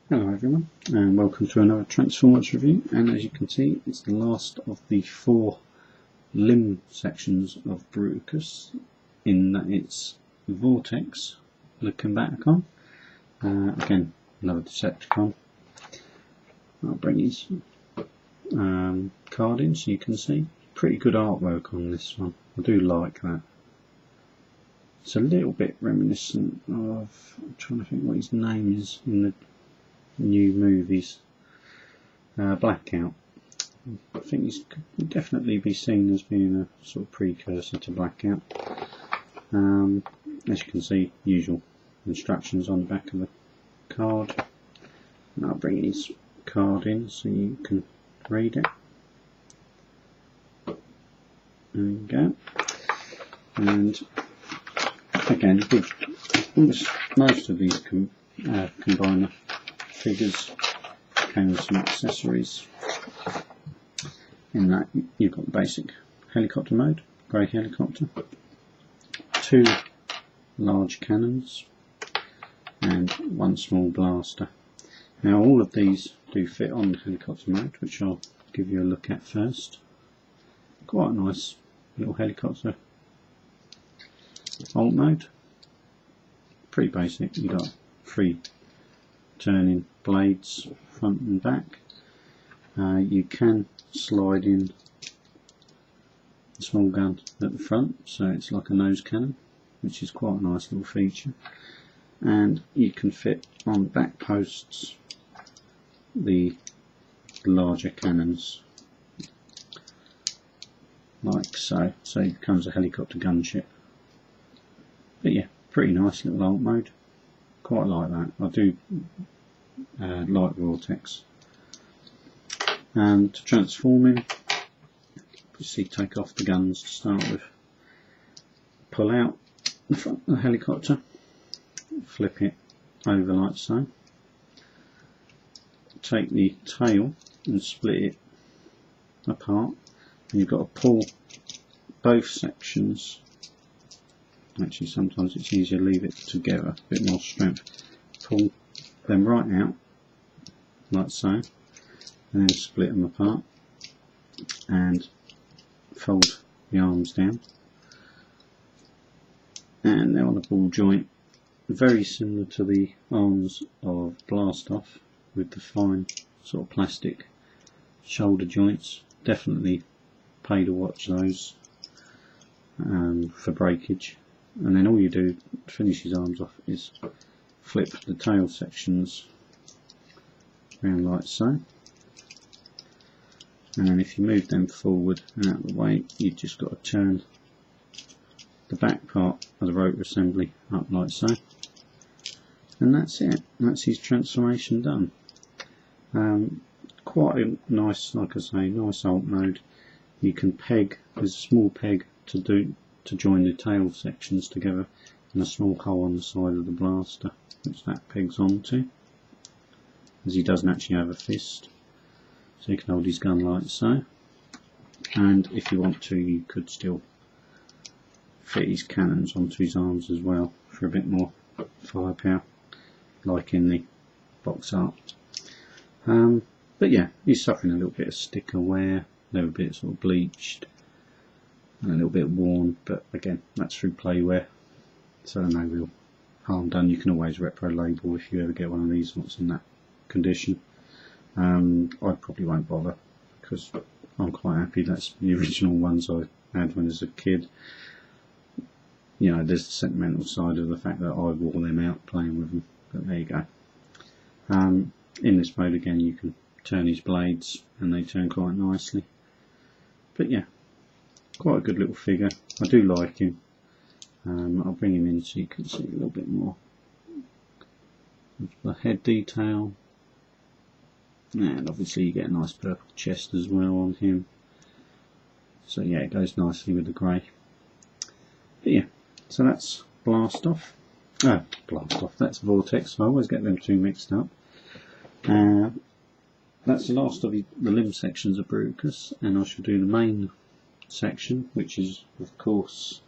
Hello everyone, and welcome to another Transformers review. And as you can see, it's the last of the 4 limb sections of Bruticus, in that it's Vortex, the combaticon. Again, another Decepticon. I'll bring his card in so you can see. Pretty good artwork on this one. I do like that. It's a little bit reminiscent of, I'm trying to think what his name is in the new movies, Blackout. I think he could definitely be seen as being a sort of precursor to Blackout. As you can see, usual instructions on the back of the card. And I'll bring his card in so you can read it. There we go. And again, with most of these combiner figures came with some accessories, in that you've got the basic helicopter mode, grey helicopter, 2 large cannons and 1 small blaster. Now all of these do fit on the helicopter mode, which I'll give you a look at first. Quite a nice little helicopter alt mode, pretty basic. You've got 3 turning blades front and back. You can slide in a small gun at the front, so it's like a nose cannon, which is quite a nice little feature. And you can fit on the back posts the larger cannons, like so. So it becomes a helicopter gunship. But yeah, pretty nice little alt mode. Quite like that. I do like Vortex. And to transform him, obviously take off the guns to start with. Pull out the front of the helicopter, flip it over like so. Take the tail and split it apart. And you've got to pull both sections. Actually, sometimes it's easier to leave it together, a bit more strength. Pull them right out, like so, and then split them apart, and fold the arms down. And they're on a ball joint, very similar to the arms of Blastoff, with the fine sort of plastic shoulder joints. Definitely pay to watch those for breakage. And then all you do to finish his arms off is flip the tail sections around like so. And then if you move them forward and out of the way, you've just got to turn the back part of the rotor assembly up like so. And that's it. That's his transformation done. Quite a nice, like I say, nice alt mode. You can peg, there's a small peg to join the tail sections together, and a small hole on the side of the blaster which that pegs onto, as he doesn't actually have a fist, so you can hold his gun like so. And if you want to, you could still fit his cannons onto his arms as well for a bit more firepower, like in the box art. But yeah, he's suffering a little bit of sticker wear, they're a bit sort of bleached and a little bit worn, but again, that's through playwear, so no real harm done. You can always retro label if you ever get one of these what's in that condition. I probably won't bother, because I'm quite happy that's the original ones I had when I was a kid. You know, there's the sentimental side of the fact that I wore them out playing with them, but there you go. In this mode again, you can turn his blades and they turn quite nicely. But yeah, quite a good little figure. I do like him. I'll bring him in so you can see a little bit more of the head detail, and obviously you get a nice purple chest as well on him. So yeah, it goes nicely with the grey. But yeah, so that's Blastoff. That's Vortex. I always get them two mixed up. That's the last of the limb sections of Bruticus, and I shall do the main section, which is of course,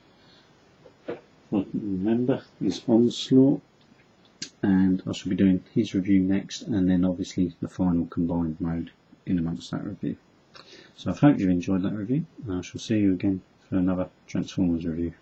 remember, is Onslaught. and I shall be doing his review next, and then obviously the final combined mode in amongst that review. So I hope you enjoyed that review, and I shall see you again for another Transformers review.